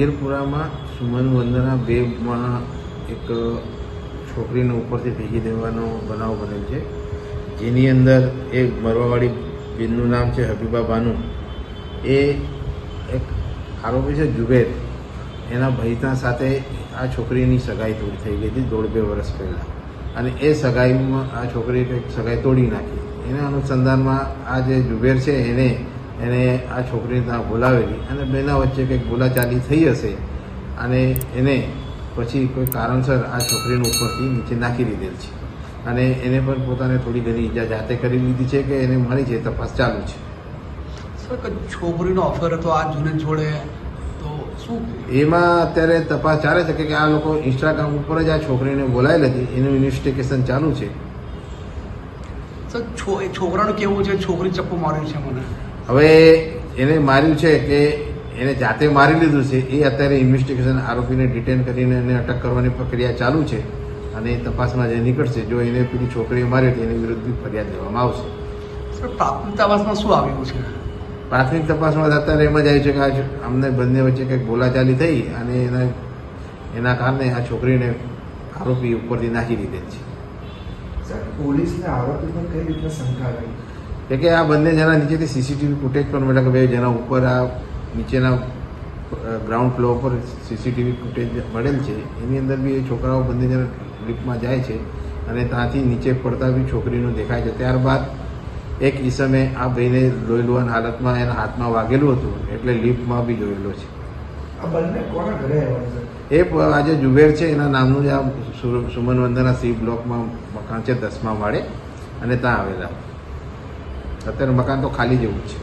નાગેરપુરામાં સુમન વંદના 2માં એક છોકરીને ઉપરથી ફેંકી દેવાનો બનાવ બનેલ છે, જેની અંદર એક મરવાવાળી બેનનું નામ છે હબીબા બાનુ. એ એક આરોપી છે જુબેર, એના ભૈતા સાથે આ છોકરીની સગાઈ તોડી થઈ ગઈ હતી 1.5-2 વર્ષ પહેલાં, અને એ સગાઈમાં આ છોકરીએ કંઈક સગાઈ તોડી નાખી. એના અનુસંધાનમાં આ જે જુબેર છે એને આ છોકરીને ત્યાં બોલાવેલી અને બેના વચ્ચે કંઈક બોલાચાલી થઈ હશે, અને એને પછી કોઈ કારણસર આ છોકરીને ઉપરથી નીચે નાખી દીધેલ છે, અને એને પણ પોતાને થોડી ઘણી ઈજા જાતે કરી લીધી છે કે એને મળી છે. તપાસ ચાલુ છે. સર, છોકરીનો અફેર હતો આ જૂને જોડે, તો શું એમાં અત્યારે તપાસ ચાલે છે કે આ લોકો ઇન્સ્ટાગ્રામ ઉપર જ આ છોકરીને બોલાવેલ હતી, એનું ઇન્વેસ્ટિગેશન ચાલુ છે. સર, છોકરાનું કેવું છે છોકરી ચપ્પુ માર્યું છે મને? હવે એને માર્યું છે કે એને જાતે મારી લીધું છે, એ અત્યારે ઇન્વેસ્ટિગેશન આરોપીને ડિટેન કરીને એને અટક કરવાની પ્રક્રિયા ચાલુ છે, અને તપાસમાં જે નીકળશે જો એને પેલી છોકરીએ મારી તો એની વિરુદ્ધ બી ફરિયાદ લેવામાં આવશે. સર, પ્રાથમિક તપાસમાં શું આવ્યું છે? પ્રાથમિક તપાસમાં અત્યારે એમ જ આવ્યું છે કે અમને બંને વચ્ચે કંઈક બોલાચાલી થઈ અને એના કારણે આ છોકરીને આરોપી ઉપરથી નાખી દીધેલ છે. પોલીસને આરોપી પર કઈ રીતના શંકા રહી કે આ બંને જણા નીચેથી સીસીટીવી ફૂટેજ પણ મળ્યા કે બે જણા ઉપર આ નીચેના ગ્રાઉન્ડ ફ્લોર પર સીસીટીવી ફૂટેજ મળેલ છે. એની અંદર બી એ છોકરાઓ બંને જણા લિફ્ટમાં જાય છે અને ત્યાંથી નીચે પડતા બી છોકરીનું દેખાય છે. ત્યારબાદ એક ઈસમે આ ભાઈને લોહીલુહાન હાલતમાં એના હાથમાં વાગેલું હતું, એટલે લિફ્ટમાં બી જોયેલો છે. આ બંને કોના ઘરે આવ્યા છે? એ આજે જુબેર છે એના નામનું જે આ સુમન વંદના સી બ્લોકમાં મકાન છે 10મા માળે, અને ત્યાં આવેલા. અત્યારે મકાન તો ખાલી જેવું જ છે.